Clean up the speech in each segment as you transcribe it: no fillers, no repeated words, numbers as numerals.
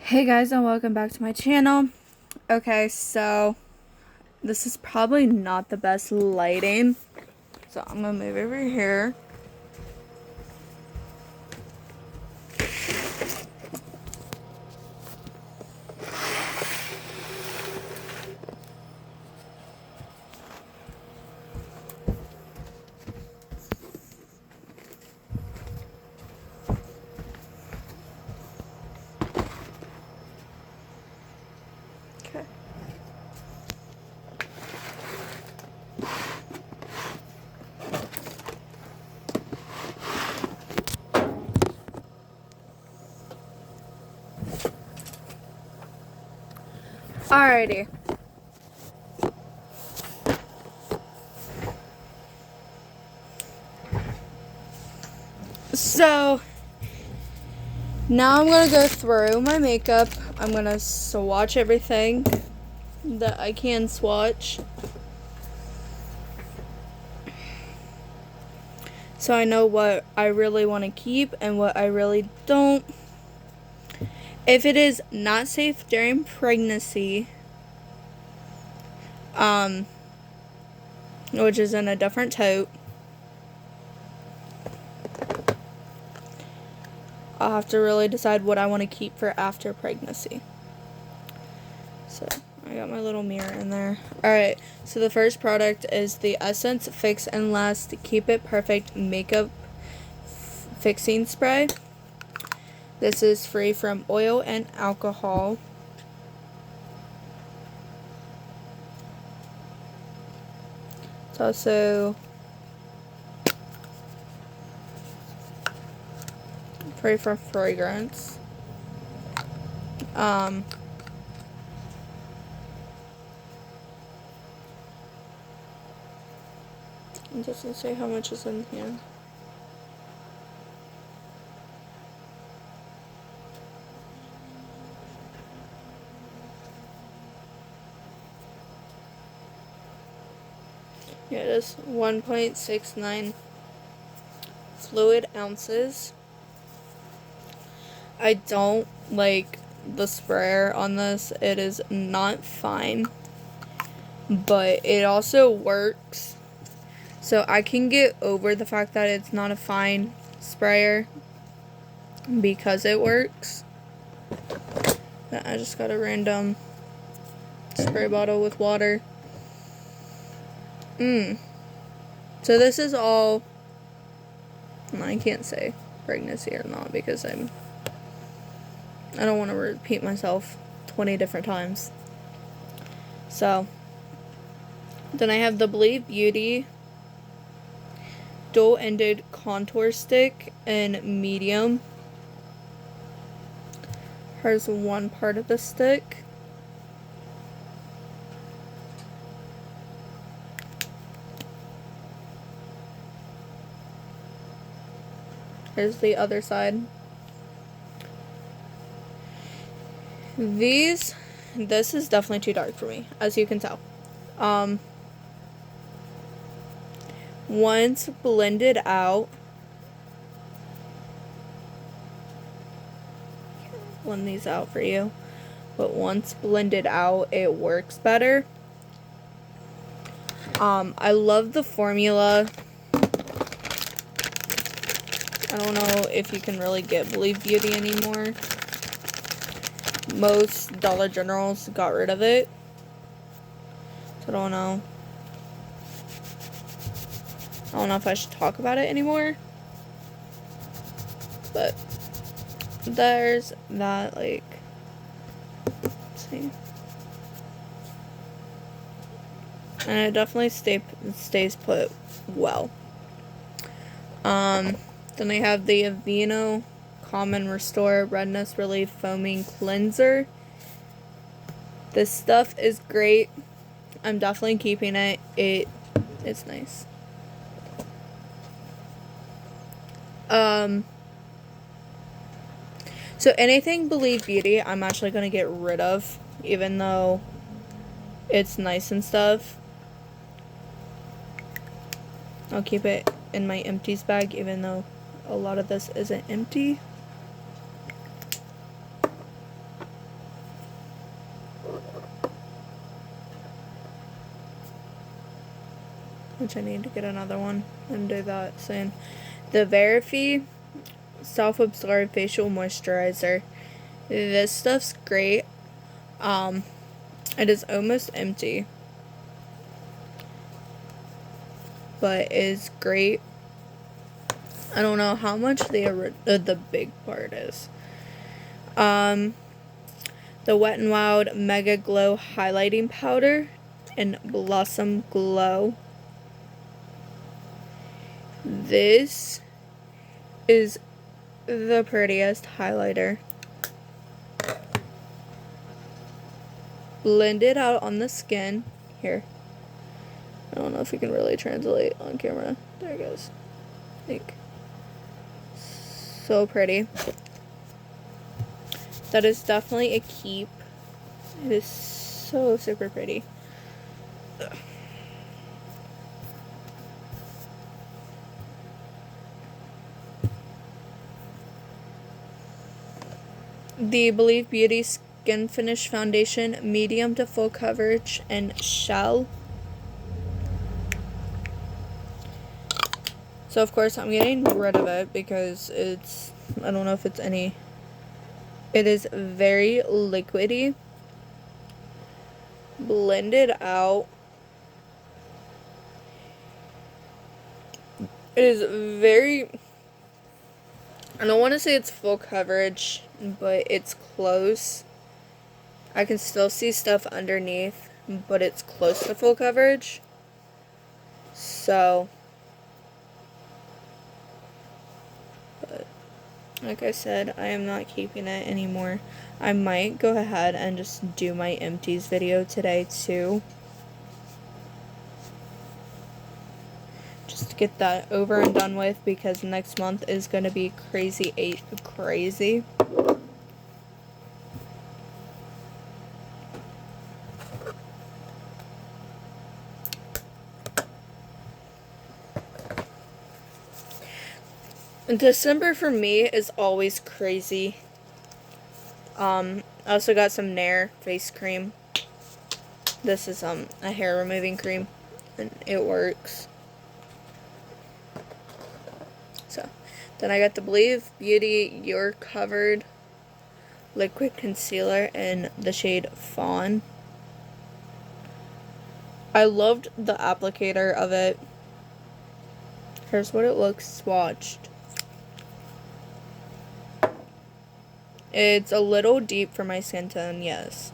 Hey guys, and welcome back to my channel. Okay, so this is probably not the best lighting, so I'm gonna move over here. Okay. Alrighty. So now I'm gonna go through my makeup. I'm gonna swatch everything that I can swatch, so I know what I really want to keep and what I really don't. If it is not safe during pregnancy, which is in a different tote, I'll have to really decide what I want to keep for after pregnancy. So I got my little mirror in there. Alright, so the first product is the Essence Fix and Last Keep It Perfect Makeup Fixing Spray. This is free from oil and alcohol. It's also free from fragrance. It doesn't say how much is in here. Yeah, it is 1.69 fluid ounces. I don't like the sprayer on this. It is not fine, but it also works. So I can get over the fact that it's not a fine sprayer because it works. I just got a random spray bottle with water. So this is all, I can't say pregnancy or not because I don't want to repeat myself 20 different times. So then I have the Believe Beauty dual-ended contour stick in medium. Here's one part of the stick. Here's the other side. This is definitely too dark for me, as you can tell. Once blended out, blend these out for you, but once blended out, it works better. I love the formula. I don't know if you can really get Believe Beauty anymore. Most Dollar Generals got rid of it. So I don't know. I don't know if I should talk about it anymore. But there's that, like, let's see. And it definitely stays put well. Then I have the Aveeno Common Restore Redness Relief Foaming Cleanser. This stuff is great. I'm definitely keeping it. It's nice. So anything Believe Beauty, I'm actually gonna get rid of, even though it's nice and stuff. I'll keep it in my empties bag, even though a lot of this isn't empty. which I need to get another one and do that soon. The Verify Self-Absorbed Facial Moisturizer. This stuff's great. It is almost empty, but is great. I don't know how much the big part is. The Wet n Wild Mega Glow Highlighting Powder in Blossom Glow. This is the prettiest highlighter. Blend it out on the skin. Here. I don't know if you can really translate on camera. There it goes. Like, so pretty. That is definitely a keep. It is so super pretty. Ugh. The Believe Beauty Skin Finish Foundation, medium to full coverage and shell. So of course I'm getting rid of it because it's, I don't know if it's any, it is very liquidy. Blend it out. It is very, I don't want to say it's full coverage, but it's close. I can still see stuff underneath, but it's close to full coverage. So, but like I said, I am not keeping it anymore. I might go ahead and just do my empties video today too. Just to get that over and done with, because next month is going to be crazy. December for me is always crazy. I also got some Nair face cream. This is a hair removing cream, and it works. So, then I got the Believe Beauty You're Covered liquid concealer in the shade Fawn. I loved the applicator of it. Here's what it looks swatched. It's a little deep for my skin tone, yes.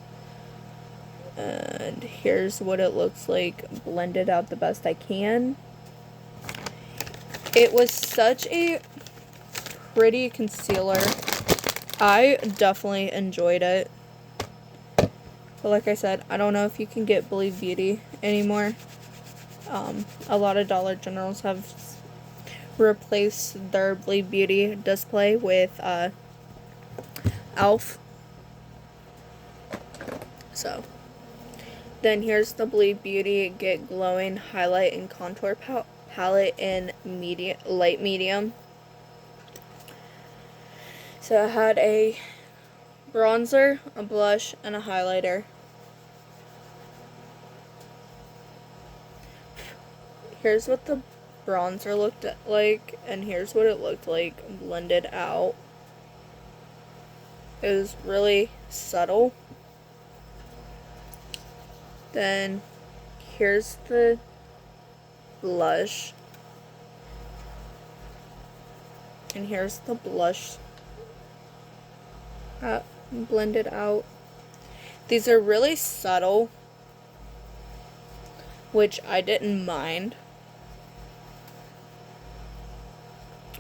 And here's what it looks like blended out the best I can. It was such a pretty concealer. I definitely enjoyed it. But like I said, I don't know if you can get Believe Beauty anymore. A lot of Dollar Generals have replaced their Believe Beauty display with Elf. So, then here's the Believe Beauty Get Glowing Highlight and Contour Palette in light medium. So I had a bronzer, a blush, and a highlighter. Here's what the bronzer looked like, and here's what it looked like blended out. It was really subtle. Then here's the blush. And here's the blush blended out. These are really subtle, which I didn't mind.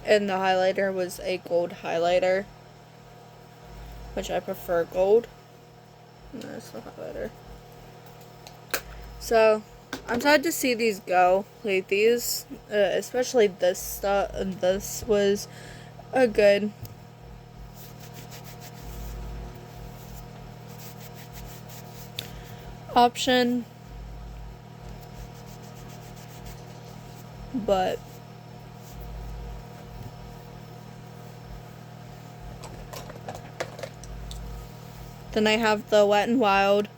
And the highlighter was a gold highlighter, which I prefer gold. And there's the highlighter. So, I'm sad to see these go. Like these, especially this stuff, this was a good option. But then I have the Wet n Wild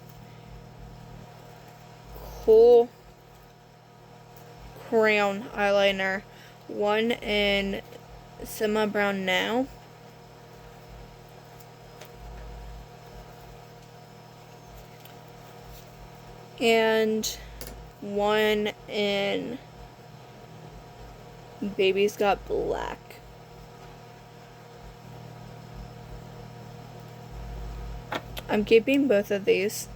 brown eyeliner. One in Semi Brown Now. And one in Baby's Got Black. I'm keeping both of these.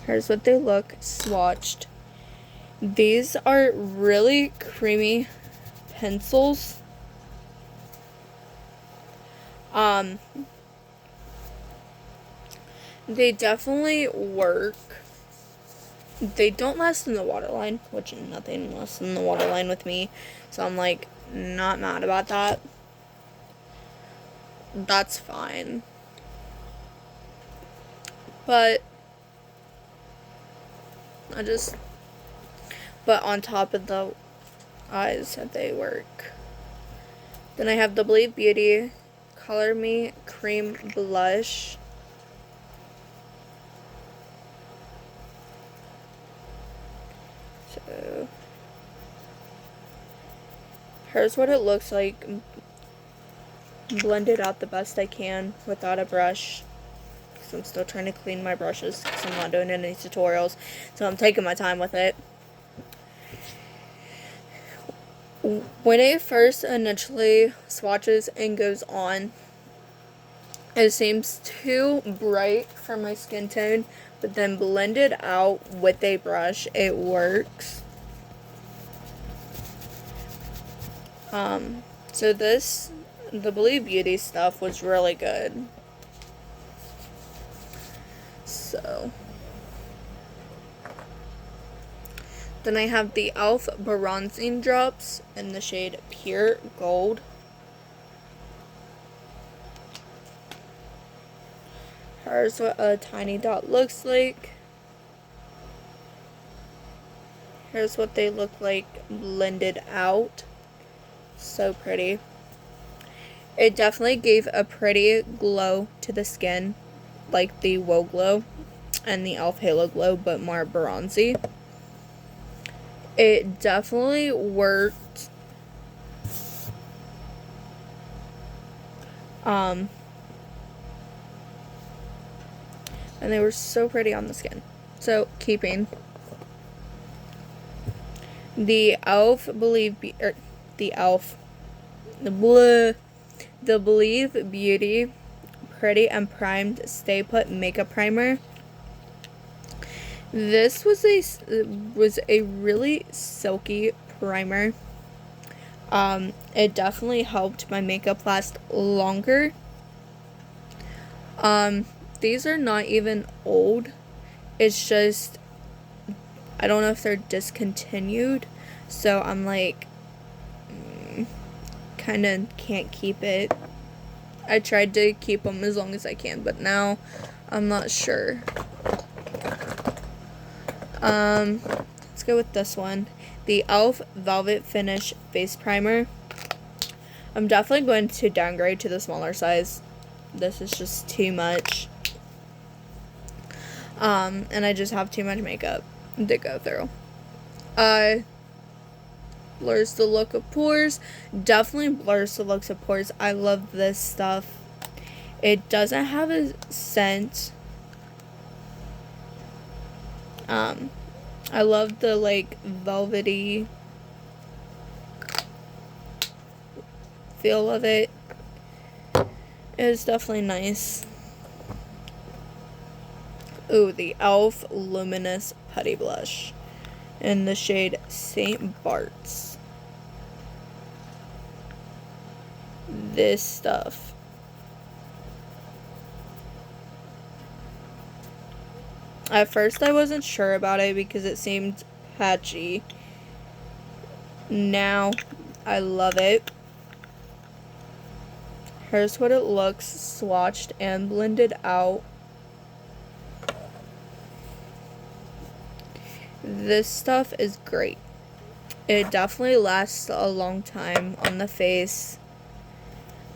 Here's what they look swatched. These are really creamy pencils. They definitely work. They don't last in the waterline, which nothing lasts in the waterline with me. So I'm like not mad about that. That's fine. But on top of the eyes, they work. Then I have the Believe Beauty Color Me Cream Blush. So here's what it looks like. Blend it out the best I can without a brush. Because I'm still trying to clean my brushes because I'm not doing any tutorials. So I'm taking my time with it. When it first initially swatches and goes on, it seems too bright for my skin tone, but then blended out with a brush, it works. So the Believe Beauty stuff was really good. So then I have the e.l.f. Bronzing Drops in the shade Pure Gold. Here's what a tiny dot looks like. Here's what they look like blended out. So pretty. It definitely gave a pretty glow to the skin, like the Woe Glow and the e.l.f. Halo Glow, but more bronzy. It definitely worked. And they were so pretty on the skin. So, keeping the e.l.f. Believe the Believe Beauty Pretty and Primed Stay Put Makeup Primer. This was a really silky primer. It definitely helped my makeup last longer. These are not even old. It's just, I don't know if they're discontinued. So I'm like, kind of can't keep it. I tried to keep them as long as I can, but now I'm not sure. Let's go with this one. The e.l.f. Velvet Finish Face Primer. I'm definitely going to downgrade to the smaller size. This is just too much. And I just have too much makeup to go through. Blurs the look of pores. Definitely blurs the looks of pores. I love this stuff. It doesn't have a scent. I love the like velvety feel of it. It's definitely nice. Ooh, the e.l.f. Luminous Putty Blush in the shade St. Bart's. This stuff. At first I wasn't sure about it because it seemed patchy. Now I love it. Here's what it looks swatched and blended out. This stuff is great. It definitely lasts a long time on the face.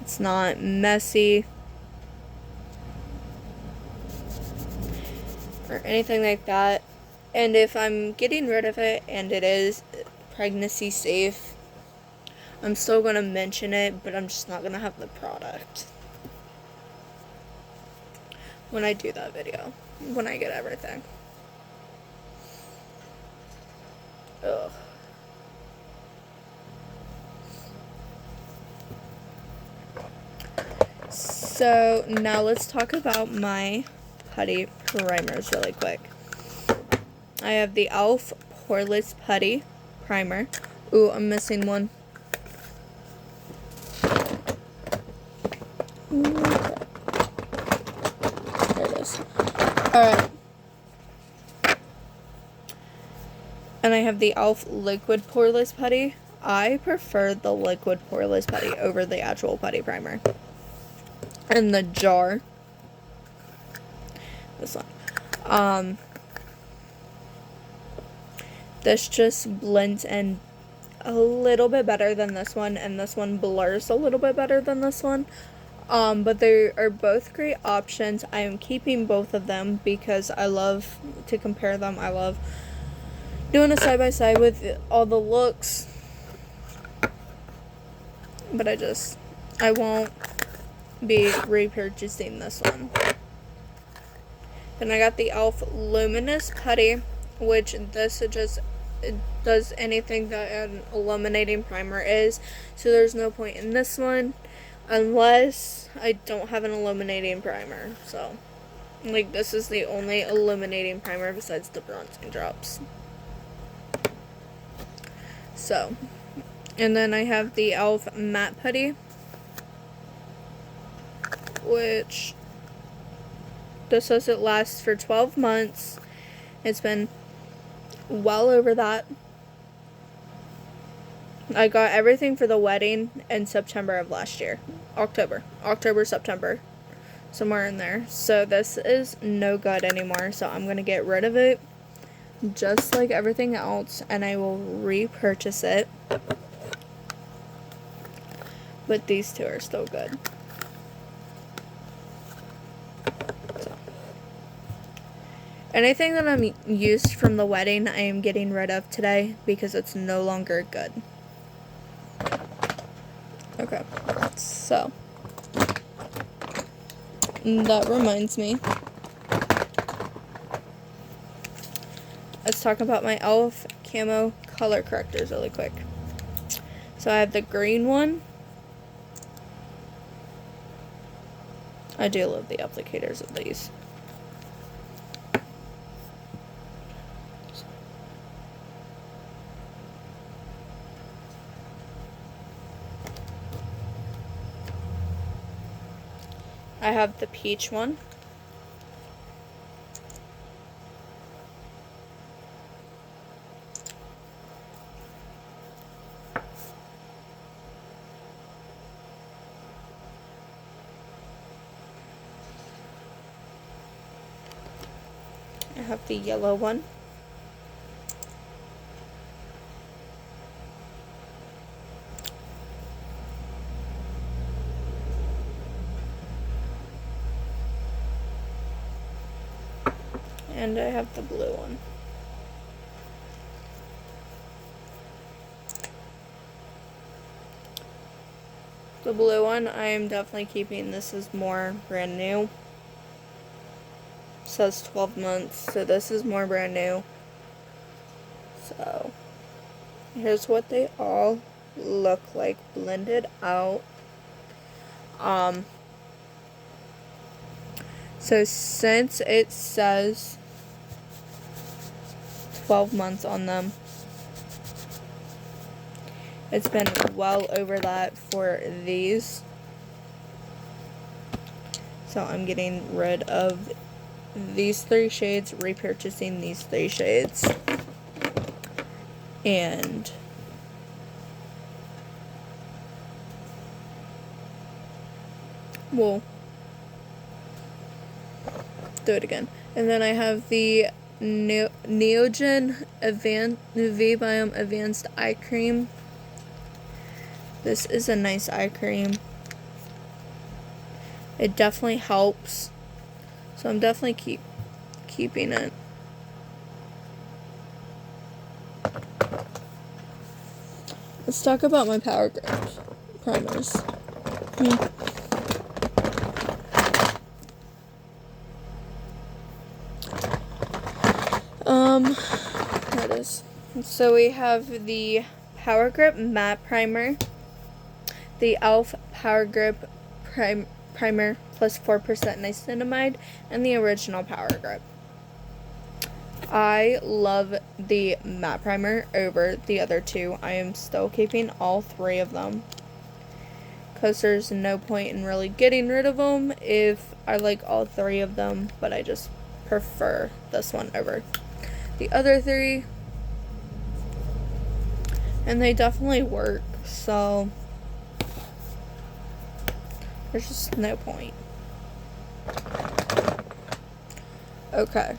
It's not messy or anything like that. And if I'm getting rid of it and it is pregnancy safe. I'm still going to mention it, but I'm just not going to have the product when I do that video, when I get everything. Ugh. So now let's talk about my putty primers really quick. I have the e.l.f. Poreless Putty Primer. Ooh, I'm missing one. There it is. Alright. And I have the e.l.f. Liquid Poreless Putty. I prefer the Liquid Poreless Putty over the actual putty primer. And the jar. This one. This just blends in a little bit better than this one, and this one blurs a little bit better than this one. But they are both great options. I am keeping both of them because I love to compare them. I love doing a side by side with all the looks. But I won't be repurchasing this one. Then I got the e.l.f. Luminous Putty, which this just does anything that an illuminating primer is. So there's no point in this one unless I don't have an illuminating primer. So, like, this is the only illuminating primer besides the bronzing drops. So, and then I have the e.l.f. Matte Putty, which this says it lasts for 12 months. It's been well over that. I got everything for the wedding in September of last year. October, September, somewhere in there. So this is no good anymore. So I'm going to get rid of it just like everything else, and I will repurchase it. But these two are still good. Anything that I'm used from the wedding, I am getting rid of today because it's no longer good. Okay, so that reminds me. Let's talk about my e.l.f. Camo color correctors really quick. So I have the green one. I do love the applicators of these. I have the peach one. I have the yellow one. And I have the blue one. The blue one I am definitely keeping. This is more brand new. It says 12 months, so this is more brand new. So here's what they all look like blended out. So since it says 12 months on them, it's been well over that for these. So I'm getting rid of these 3 shades, repurchasing these 3 shades. And we'll do it again. And then I have the Neogen V-Biome Advanced Eye Cream. This is a nice eye cream. It definitely helps. So I'm definitely keeping it. Let's talk about my Power Grip primers. There it is. So we have the Power Grip Matte Primer, the e.l.f. Power Grip Primer plus 4% niacinamide, and the original Power Grip. I love the matte primer over the other two. I am still keeping all three of them, because there's no point in really getting rid of them if I like all three of them, but I just prefer this one over the other three. And they definitely work, so there's just no point. Okay.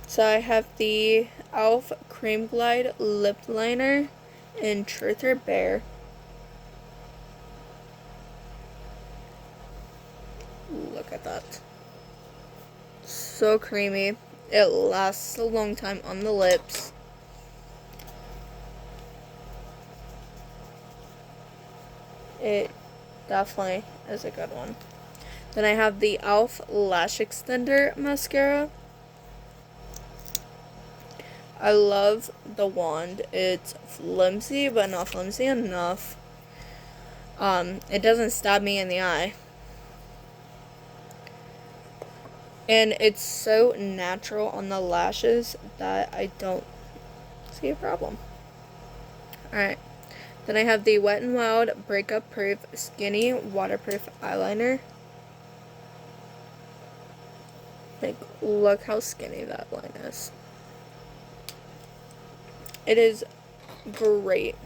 So I have the e.l.f. Cream Glide Lip Liner in Truth or Bear. Look at that. So creamy. It lasts a long time on the lips. It definitely is a good one. Then I have the e.l.f. Lash Extender Mascara. I love the wand. It's flimsy, but not flimsy enough. It doesn't stab me in the eye. And it's so natural on the lashes that I don't see a problem. Alright. Then I have the Wet n Wild Breakup Proof Skinny Waterproof Eyeliner. Like, look how skinny that line is. It is great.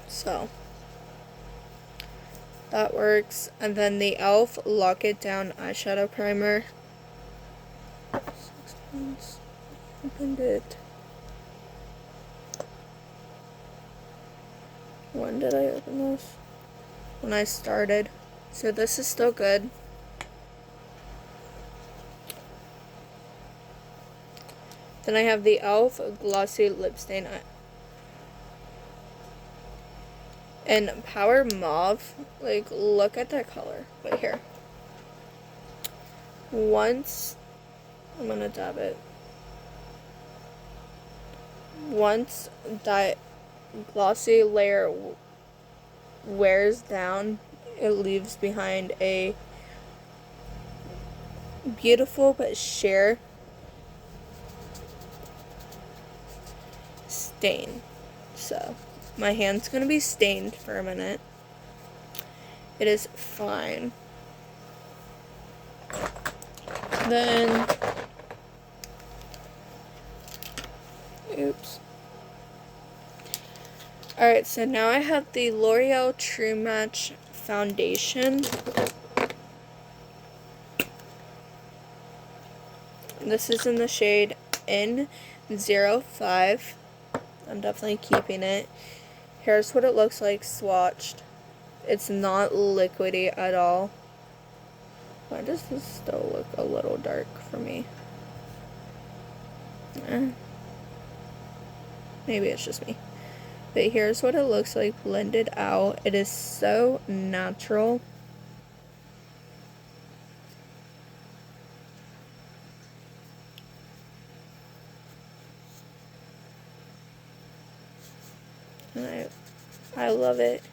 So, that works. And then the e.l.f. Lock It Down Eyeshadow Primer. 6 months. Opened it. When did I open this? When I started. So this is still good. Then I have the e.l.f. Glossy Lip Stain and Power Mauve. Like, look at that color. Wait, here. Once, I'm gonna dab it. Once that glossy layer wears down, it leaves behind a beautiful but sheer stain. So my hand's gonna be stained for a minute. It is fine. Then, oops. Alright, so now I have the L'Oreal True Match Foundation. This is in the shade N05. I'm definitely keeping it. Here's what it looks like swatched. It's not liquidy at all. Why does this still look a little dark for me? Maybe it's just me. But here's what it looks like blended out. It is so natural. And I love it.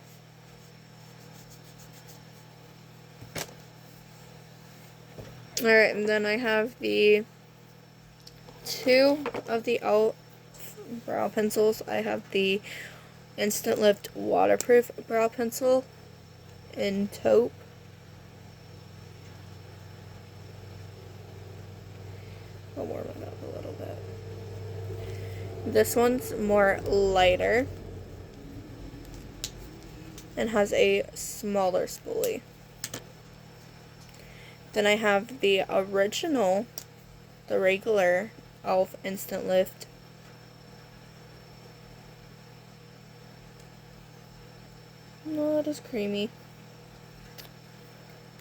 Alright, and then I have the two of the e.l.f. brow pencils. I have the Instant Lift Waterproof Brow Pencil in taupe. I'll warm it up a little bit. This one's more lighter and has a smaller spoolie. Then I have the original, the regular e.l.f. Instant Lift. No, it is creamy,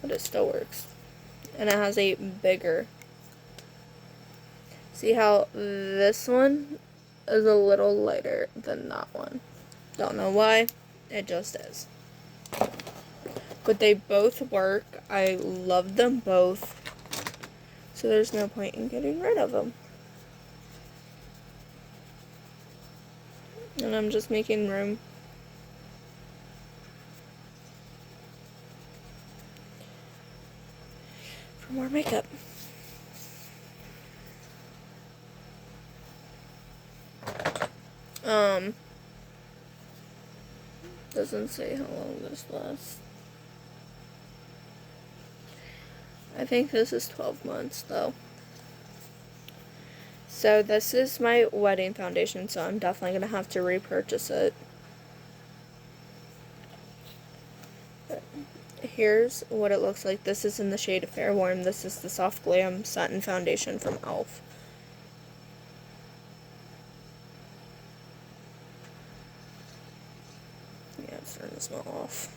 but it still works. And it has a bigger See how this one is a little lighter than that one. Don't know why, it just is. But they both work. I love them both. So there's no point in getting rid of them. And I'm just making room. For more makeup. Doesn't say how long this lasts. I think this is 12 months though. So this is my wedding foundation, so I'm definitely gonna have to repurchase it. But here's what it looks like. This is in the shade Fair Warm. This is the Soft Glam Satin Foundation from e.l.f. Yeah, it's starting to smell off.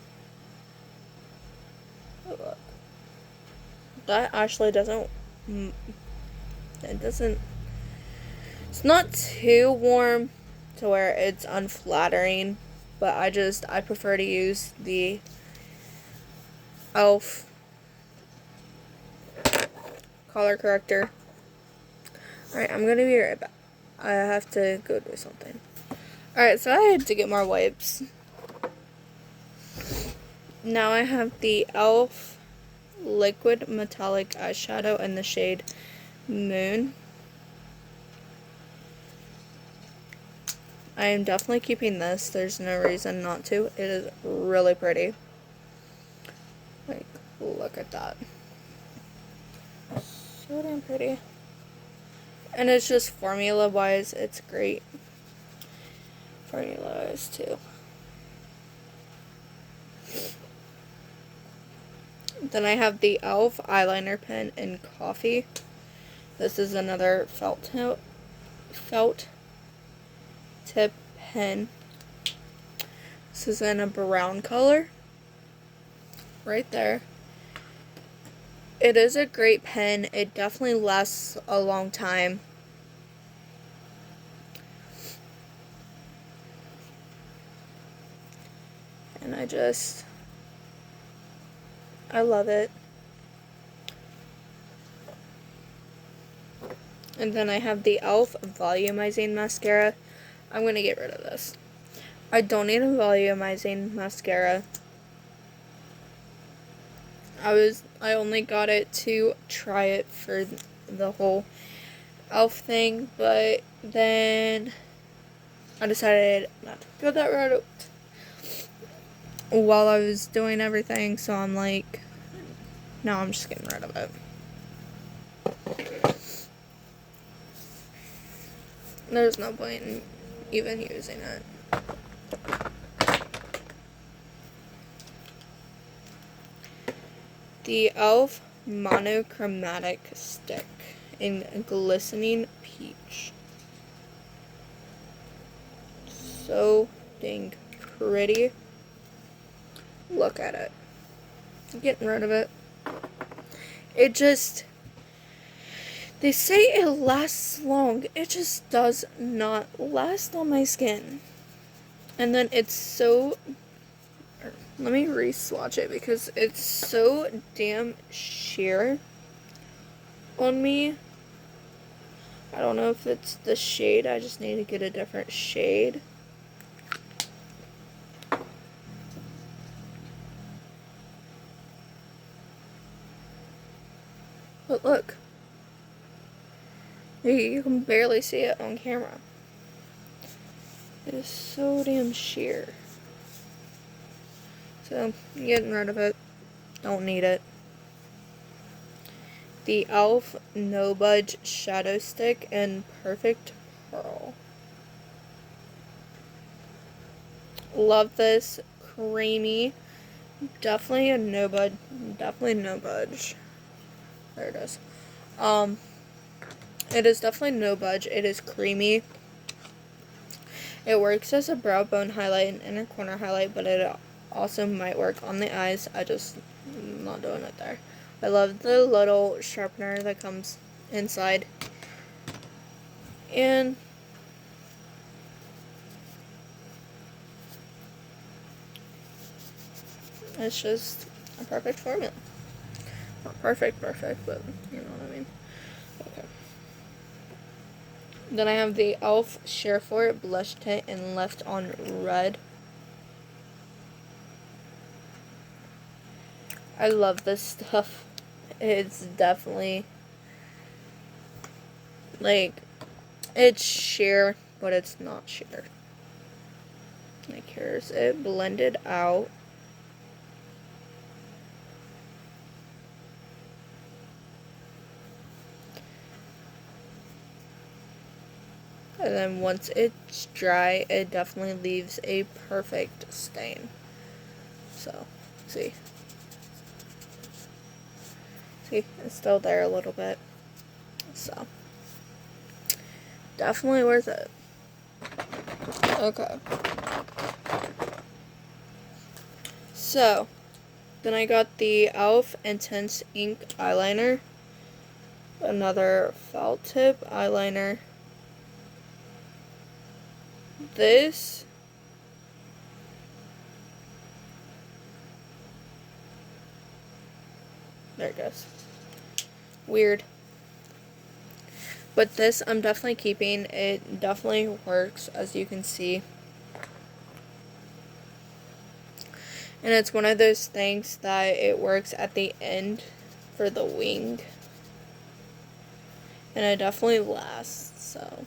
Oh, look. That actually doesn't, it's not too warm to where it's unflattering, but I prefer to use the e.l.f. color corrector. Alright, I'm gonna be right back. I have to go do something. Alright, so I had to get more wipes. Now I have the e.l.f. liquid metallic eyeshadow in the shade Moon. I am definitely keeping this. There's no reason not to. It is really pretty. Like, look at that. So damn pretty. And it's just formula-wise, it's great. Formula-wise, too. Then I have the e.l.f. eyeliner pen in coffee. This is another felt tip pen. This is in a brown color. Right there. It is a great pen. It definitely lasts a long time. And I love it. And then I have the e.l.f. volumizing mascara. I'm going to get rid of this. I don't need a volumizing mascara. I only got it to try it for the whole e.l.f. thing, but then I decided not to go that route while I was doing everything, so I'm like, no, I'm just getting rid of it. There's no point in even using it. The e.l.f. monochromatic stick in glistening peach. So dang pretty. Look at it. Getting rid of it. They say it lasts long. It just does not last on my skin. And then it's so, let me re-swatch it because it's so damn sheer on me. I don't know if it's the shade. I just need to get a different shade. But look. You can barely see it on camera. It is so damn sheer. So, I'm getting rid of it. Don't need it. The e.l.f. No Budge Shadow Stick in Perfect Pearl. Love this. Creamy. Definitely a no budge. Definitely no budge. There it is. It is definitely no budge. It is creamy. It works as a brow bone highlight and inner corner highlight, but it also might work on the eyes. I'm not doing it there. I love the little sharpener that comes inside. And it's just a perfect formula. Not perfect, but you know what I mean. Okay. Then I have the e.l.f. Share For It blush tint in Left on Red. I love this stuff. It's definitely like, it's sheer, but it's not sheer. Like, here's it blended out. And then once it's dry, it definitely leaves a perfect stain. So, see, it's still there a little bit. So, definitely worth it. Okay. So, then I got the e.l.f. Intense Ink Eyeliner. Another felt tip eyeliner. This there it goes. Weird. But this I'm definitely keeping. It definitely works, as you can see. And it's one of those things that it works at the end for the wing. And it definitely lasts, so.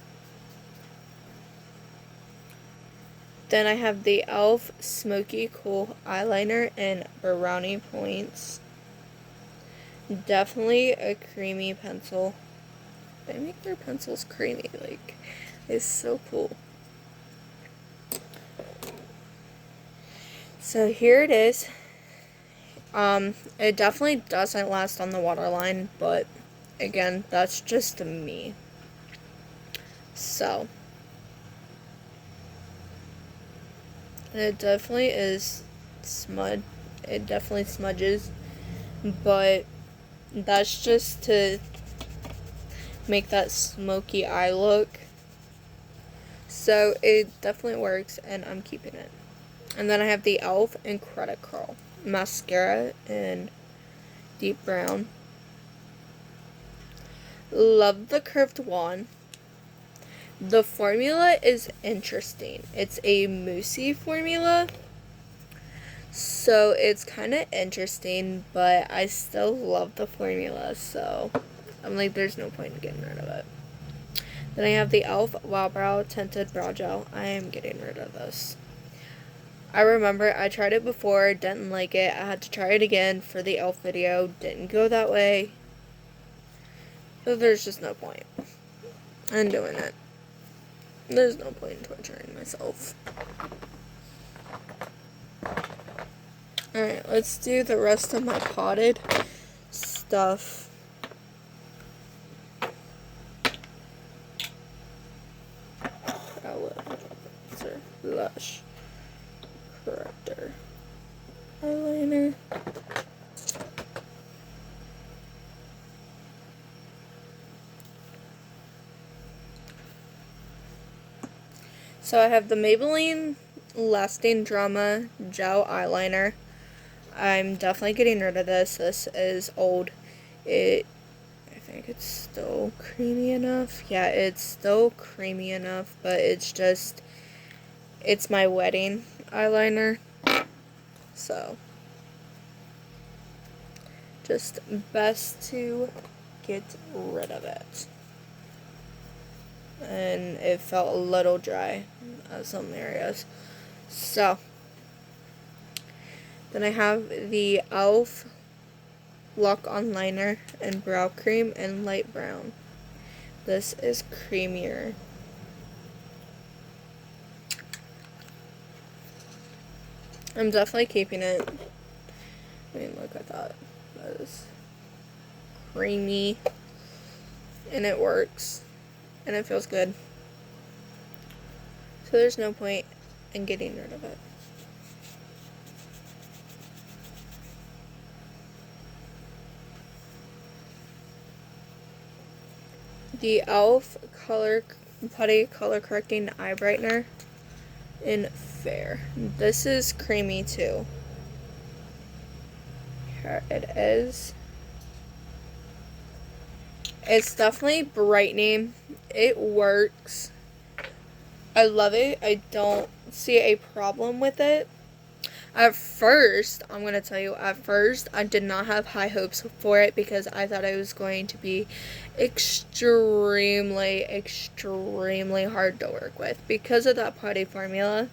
Then I have the e.l.f. Smoky Cool Eyeliner in Brownie Points. Definitely a creamy pencil. They make their pencils creamy, like, it's so cool. So here it is. It definitely doesn't last on the waterline, but again, that's just me. So, it definitely is it definitely smudges, but that's just to make that smoky eye look. So it definitely works, and I'm keeping it. And then I have the e.l.f. Incredi Curl mascara in deep brown. Love the curved wand. The formula is interesting. It's a moussey formula, so it's kind of interesting, but I still love the formula, so I'm like, there's no point in getting rid of it. Then I have the e.l.f. Wow Brow Tinted Brow Gel. I am getting rid of this. I remember I tried it before, didn't like it. I had to try it again for the e.l.f. video. Didn't go that way. So there's just no point in doing it. There's no point in torturing myself. Alright, let's do the rest of my potted stuff. Blush corrector eyeliner. So I have the Maybelline Lasting Drama Gel Eyeliner. I'm definitely getting rid of this. This is old. I think it's still creamy enough. Yeah, it's still creamy enough, but it's my wedding eyeliner. So, just best to get rid of it. And it felt a little dry at some areas. So, then I have the e.l.f. Lock On Liner and Brow Cream in light brown. This is creamier. I'm definitely keeping it. I mean, look at that. That is creamy. And it works. And it feels good. So there's no point in getting rid of it. The e.l.f. Color Putty Color Correcting Eye Brightener in Fair. This is creamy too. Here it is. It's definitely brightening. It works. I love it. I don't see a problem with it. At first, I'm going to tell you, at first, I did not have high hopes for it because I thought it was going to be extremely, extremely hard to work with because of that putty formula.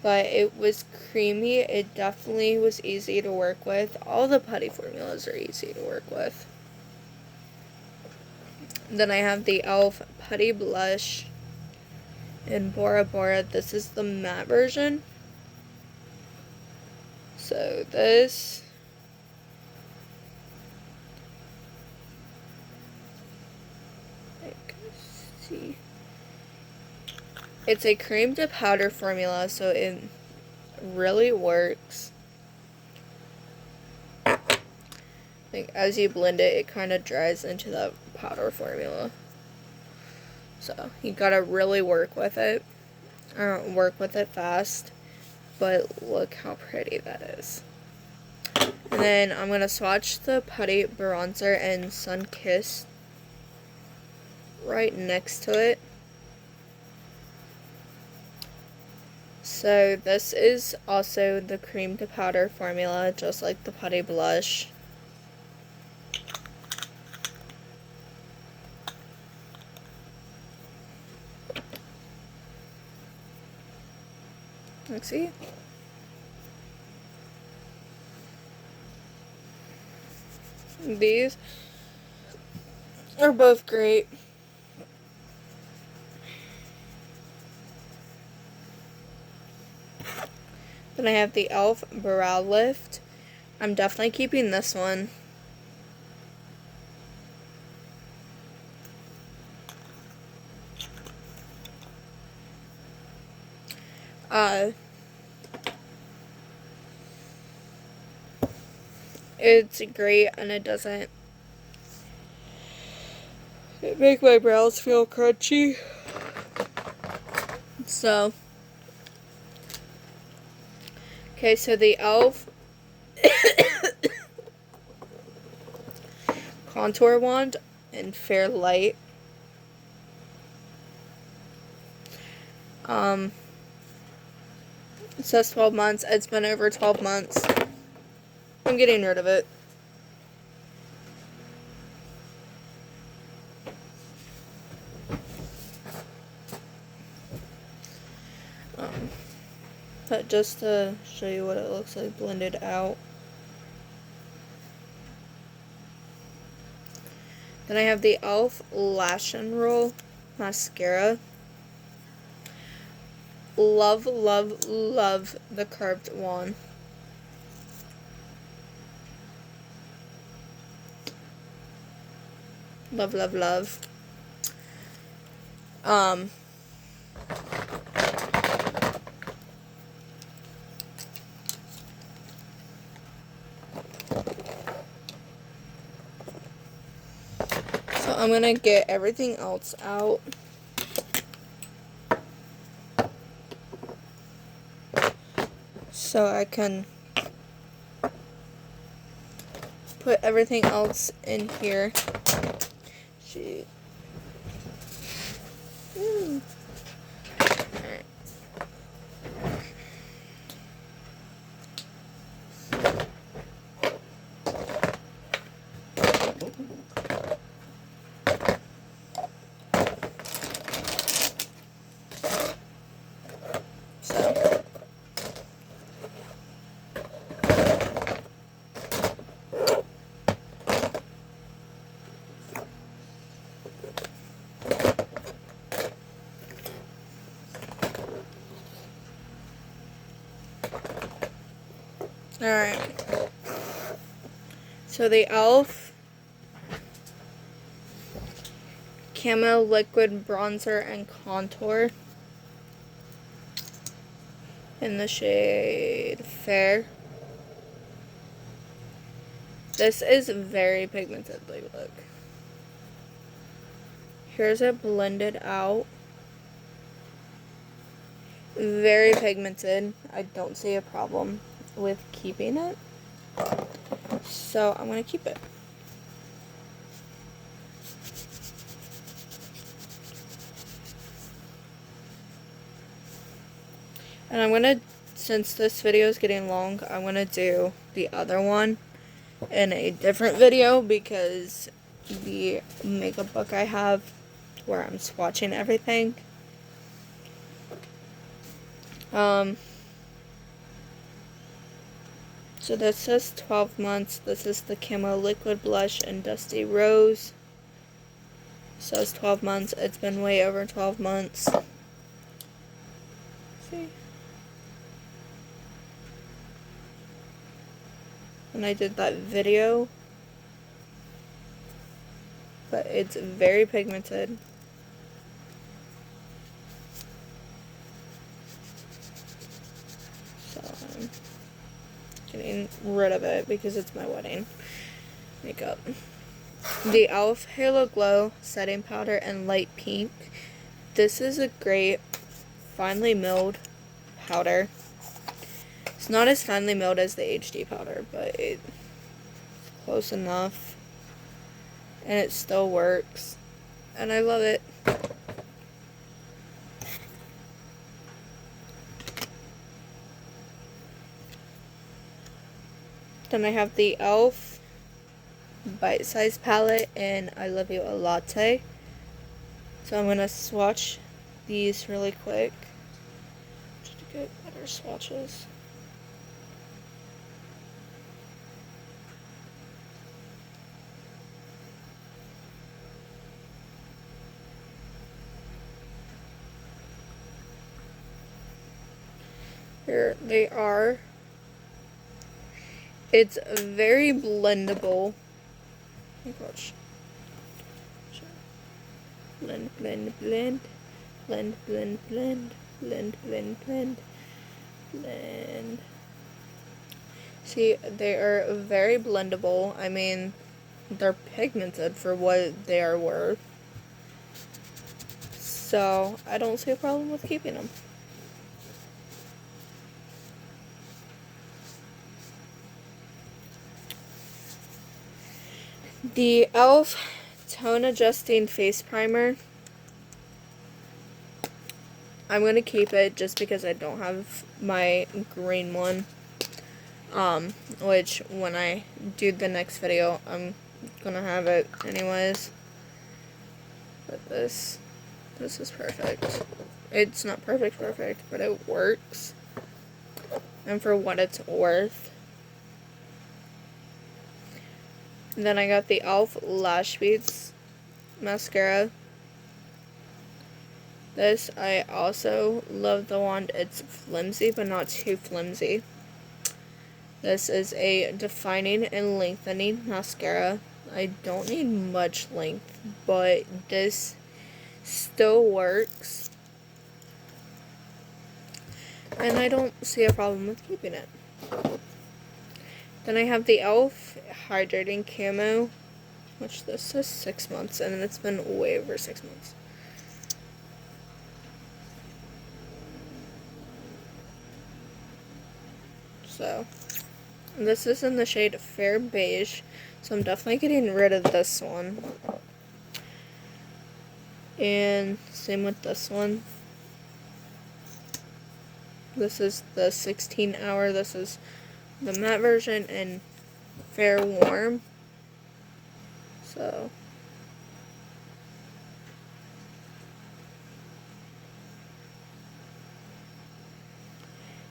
But it was creamy. It definitely was easy to work with. All the putty formulas are easy to work with. Then I have the e.l.f. Putty Blush in Bora Bora. This is the matte version. So this, see, it's a cream to powder formula, so it really works. Like as you blend it, it kind of dries into the powder formula. So you gotta really work with it. Work with it fast. But look how pretty that is. And then I'm gonna swatch the Putty Bronzer and Sun Kiss right next to it. So this is also the cream to powder formula, just like the Putty Blush. Let's see. These are both great. Then I have the e.l.f. Brow Lift. I'm definitely keeping this one. It's great and it doesn't make my brows feel crunchy. So, okay, so the e.l.f. Contour Wand in Fair Light. It says 12 months. It's been over 12 months. I'm getting rid of it. But just to show you what it looks like blended out. Then I have the e.l.f. Lash and Roll Mascara. Love, love, love the curved wand. Love, love, love. So I'm gonna get everything else out. So I can put everything else in here. Shoot. Alright. So alright. So the e.l.f. Camo Liquid Bronzer and Contour in the shade Fair. This is very pigmented, like look. Here's it blended out. Very pigmented. I don't see a problem with keeping it. So I'm going to keep it. And I'm going to, since this video is getting long, I'm going to do the other one in a different video because the makeup book I have where I'm swatching everything. So this says 12 months. This is the Camo Liquid Blush and Dusty Rose. It says 12 months. It's been way over 12 months. See? And I did that video. But it's very pigmented. So I'm getting rid of it because it's my wedding makeup. The e.l.f. Halo Glow Setting Powder in Light Pink. This is a great finely milled powder. It's not as finely milled as the HD powder, but it's close enough. And it still works. And I love it. Then I have the e.l.f. Bite Size Palette in I Love You a Latte. So I'm going to swatch these really quick. Just to get better swatches. Here they are. It's very blendable. Oh my gosh. Blend, blend, blend. Blend, blend, blend. Blend, blend, blend. Blend. See, they are very blendable. I mean, they're pigmented for what they are worth. So, I don't see a problem with keeping them. The e.l.f. Tone Adjusting Face Primer. I'm going to keep it just because I don't have my green one. Which when I do the next video, I'm going to have it anyways. But this is perfect. It's not perfect, but it works. And for what it's worth. And then I got the e.l.f. Lash Beads mascara. This, I also love the wand. It's flimsy, but not too flimsy. This is a defining and lengthening mascara. I don't need much length, but this still works. And I don't see a problem with keeping it. Then I have the e.l.f. Hydrating Camo, which this says 6 months, and it's been way over 6 months. So, this is in the shade Fair Beige, so I'm definitely getting rid of this one. And same with this one. This is the 16 hour, this is the matte version, and Fair Warm. So,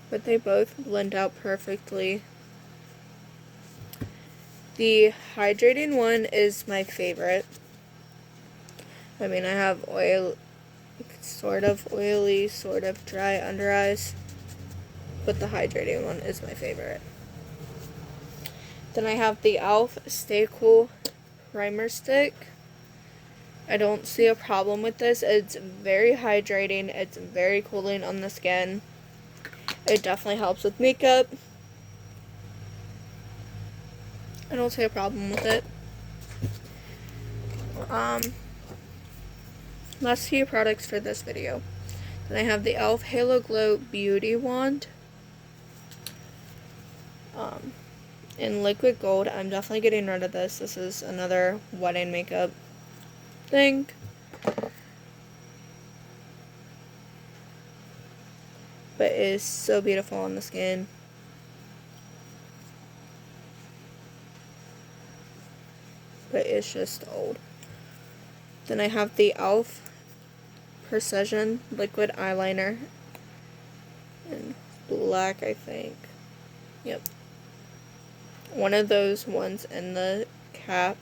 but they both blend out perfectly. The hydrating one is my favorite. I mean, I have oil, sort of oily, sort of dry under eyes, but the hydrating one is my favorite. Then I have the e.l.f. Stay Cool Primer Stick. I don't see a problem with this. It's very hydrating. It's very cooling on the skin. It definitely helps with makeup. I don't see a problem with it. last few products for this video. Then I have the e.l.f. Halo Glow Beauty Wand. In liquid gold. I'm definitely getting rid of this. This is another wedding makeup thing. But it is so beautiful on the skin. But it's just old. Then I have the e.l.f. Precision Liquid Eyeliner in black, I think. Yep. One of those ones in the cap.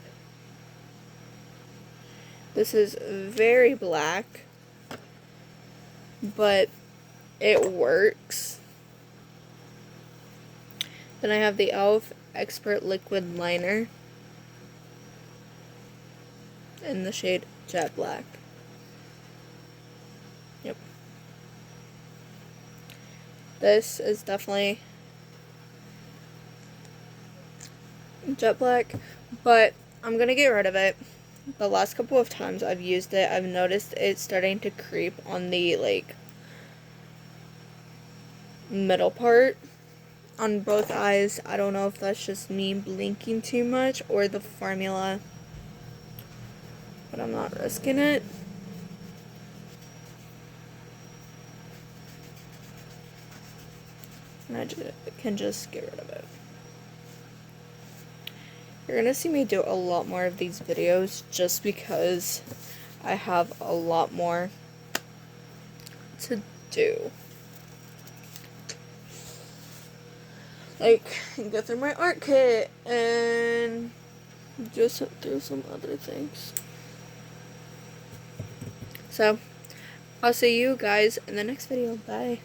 This is very black, but it works. Then I have the e.l.f. Expert Liquid Liner in the shade Jet Black. Yep. This is definitely Jet Black, but I'm gonna get rid of it. The last couple of times I've used it, I've noticed it's starting to creep on the, like, middle part on both eyes. I don't know if that's just me blinking too much or the formula, but I'm not risking it. And I can just get rid of it. You're gonna see me do a lot more of these videos just because I have a lot more to do. Like, go through my art kit and just through some other things. So, I'll see you guys in the next video. Bye.